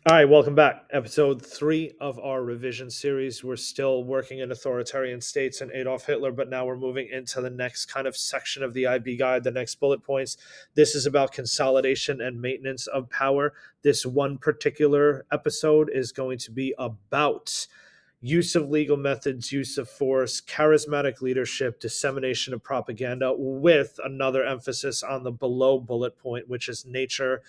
All right, welcome back. Episode 3 of our revision series. We're still working in authoritarian states and Adolf Hitler, but now we're moving into the next kind of section of the IB guide, the next bullet points. This is about consolidation and maintenance of power. This one particular episode is going to be about use of legal methods, use of force, charismatic leadership, dissemination of propaganda, with another emphasis on the below bullet point, which is nature,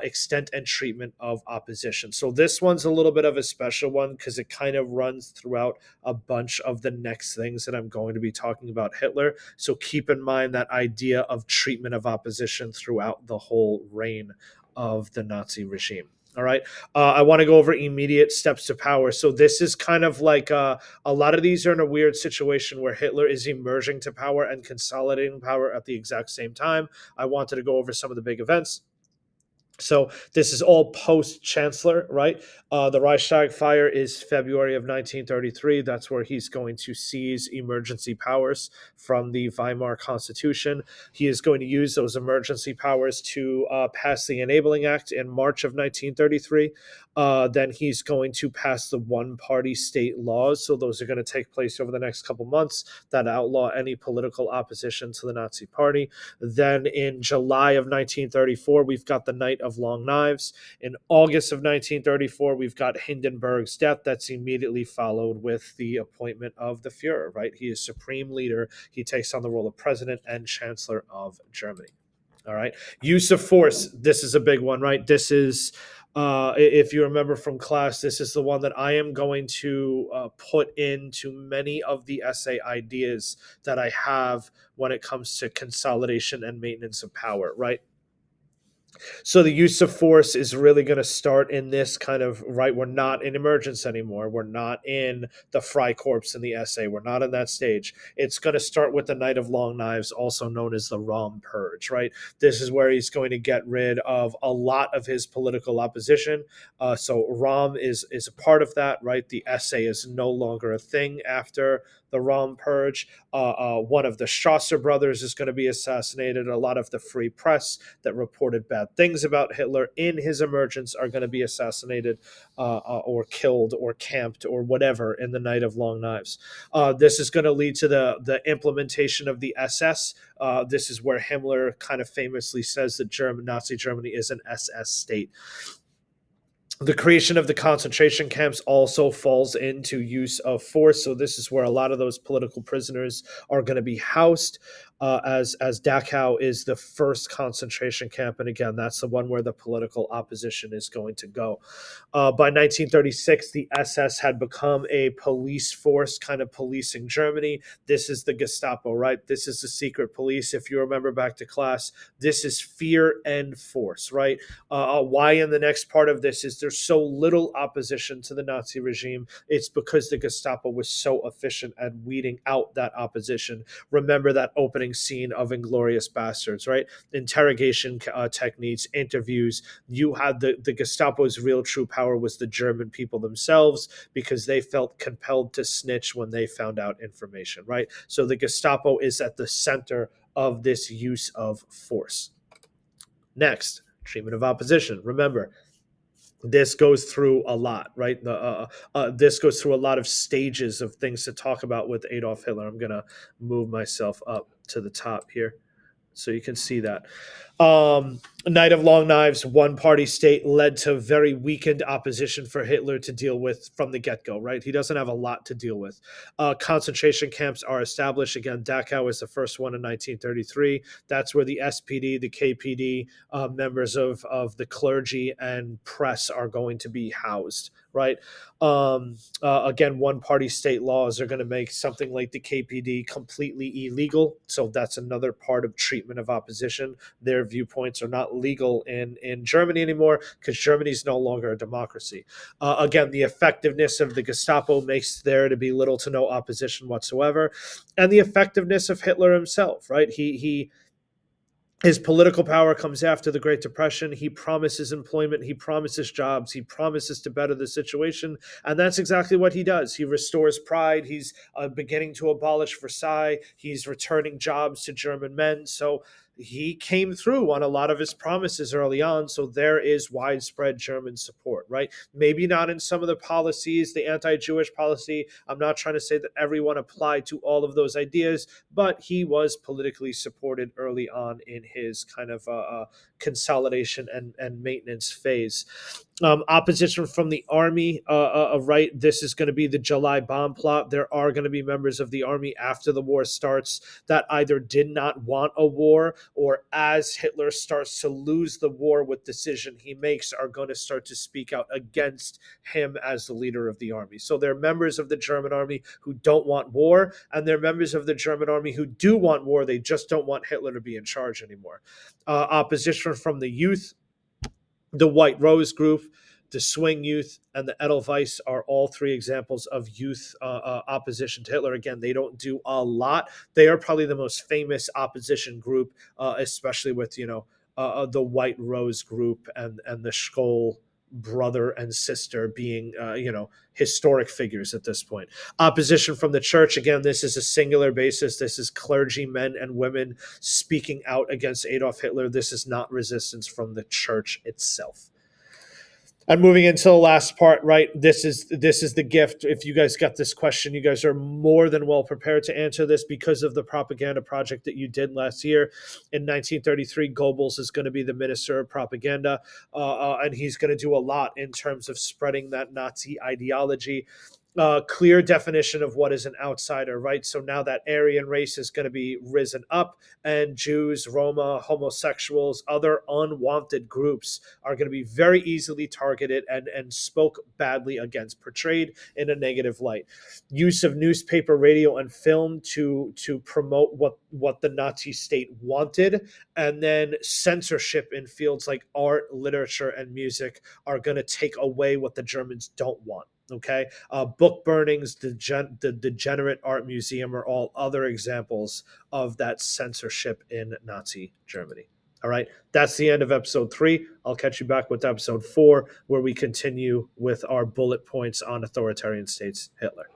extent, and treatment of opposition. So this one's a little bit of a special one because it kind of runs throughout a bunch of the next things that I'm going to be talking about Hitler. So keep in mind that idea of treatment of opposition throughout the whole reign of the Nazi regime. All right. I want to go over immediate steps to power. So this is kind of like a lot of these are in a weird situation where Hitler is emerging to power and consolidating power at the exact same time. I wanted to go over some of the big events. So this is all post-Chancellor, right? The Reichstag fire is February of 1933. That's where he's going to seize emergency powers from the Weimar Constitution. He is going to use those emergency powers to pass the Enabling Act in March of 1933. Then he's going to pass the one-party state laws. So those are going to take place over the next couple months that outlaw any political opposition to the Nazi Party. Then in July of 1934, we've got the Night of Long Knives. In August of 1934, we've got Hindenburg's death. That's immediately followed with the appointment of the Fuhrer, right? He is supreme leader. He takes on the role of president and chancellor of Germany. All right. Use of force. This is a big one, right? This is, if you remember from class, this is the one that I am going to put into many of the essay ideas that I have when it comes to consolidation and maintenance of power, right? So the use of force is really going to start in this kind of right. We're not in emergence anymore. We're not in the Freikorps in the essay. We're not in that stage. It's going to start with the Night of Long Knives, also known as the Rom Purge, right? This is where he's going to get rid of a lot of his political opposition. So Rom is a part of that, right? The essay is no longer a thing after the Rom Purge. One of the Strasser brothers is going to be assassinated. A lot of the free press that reported bad things about Hitler in his emergence are going to be assassinated or killed or camped or whatever in the Night of Long Knives. This is going to lead to the implementation of the SS. This is where Himmler kind of famously says that Nazi Germany is an SS state. The creation of the concentration camps also falls into use of force. So this is where a lot of those political prisoners are going to be housed, as Dachau is the first concentration camp. And again, that's the one where the political opposition is going to go. By 1936, the SS had become a police force, kind of policing Germany. This is the Gestapo, right? This is the secret police. If you remember back to class, this is fear and force, right? Why in the next part of this is there's so little opposition to the Nazi regime. It's because the Gestapo was so efficient at weeding out that opposition. Remember that opening scene of Inglorious Bastards, right? Interrogation techniques, interviews. You had the Gestapo's real true power was the German people themselves, because they felt compelled to snitch when they found out information, right? So the Gestapo is at the center of this use of force. Next, treatment of opposition. Remember, this goes through a lot, right? This goes through a lot of stages of things to talk about with Adolf Hitler. I'm going to move myself up to the top here so you can see that. Night of Long Knives, one-party state, led to very weakened opposition for Hitler to deal with from the get-go, right? He doesn't have a lot to deal with. Concentration camps are established. Again, Dachau is the first one in 1933. That's where the SPD, the KPD, members of the clergy and press are going to be housed, right? Again, one-party state laws are going to make something like the KPD completely illegal. So that's another part of treatment of opposition. Their viewpoints are not legal in Germany anymore because Germany is no longer a democracy. Again, the effectiveness of the Gestapo makes there to be little to no opposition whatsoever. And the effectiveness of Hitler himself, right? His political power comes after the Great Depression. He promises employment. He promises jobs. He promises to better the situation. And that's exactly what he does. He restores pride. He's beginning to abolish Versailles. He's returning jobs to German men. So he came through on a lot of his promises early on. So there is widespread German support, right? Maybe not in some of the policies, the anti-Jewish policy. I'm not trying to say that everyone applied to all of those ideas, but he was politically supported early on in his kind of consolidation and maintenance phase. Opposition from the army, right? This is going to be the July bomb plot. There are going to be members of the army after the war starts that either did not want a war, or as Hitler starts to lose the war with decision he makes, are going to start to speak out against him as the leader of the army. So they're members of the German army who don't want war, and they're members of the German army who do want war. They just don't want Hitler to be in charge anymore. Opposition from the youth, the White Rose Group, the Swing Youth, and the Edelweiss are all three examples of youth opposition to Hitler. Again, they don't do a lot. They are probably the most famous opposition group, especially with the White Rose Group and the Skoll brother and sister being historic figures at this point. Opposition from the church, again, this is a singular basis. This is clergy men and women speaking out against Adolf Hitler. This is not resistance from the church itself. And moving into the last part, right? This is the gift. If you guys got this question, you guys are more than well prepared to answer this because of the propaganda project that you did last year. In 1933, Goebbels is going to be the minister of propaganda, and he's going to do a lot in terms of spreading that Nazi ideology. Clear definition of what is an outsider, right? So now that Aryan race is going to be risen up, and Jews, Roma, homosexuals, other unwanted groups are going to be very easily targeted and spoke badly against, portrayed in a negative light. Use of newspaper, radio, and film to promote what the Nazi state wanted, and then censorship in fields like art, literature, and music are going to take away what the Germans don't want. Okay, book burnings, the degenerate art museum are all other examples of that censorship in Nazi Germany. All right, that's the end of episode 3. I'll catch you back with episode 4, where we continue with our bullet points on authoritarian states, Hitler.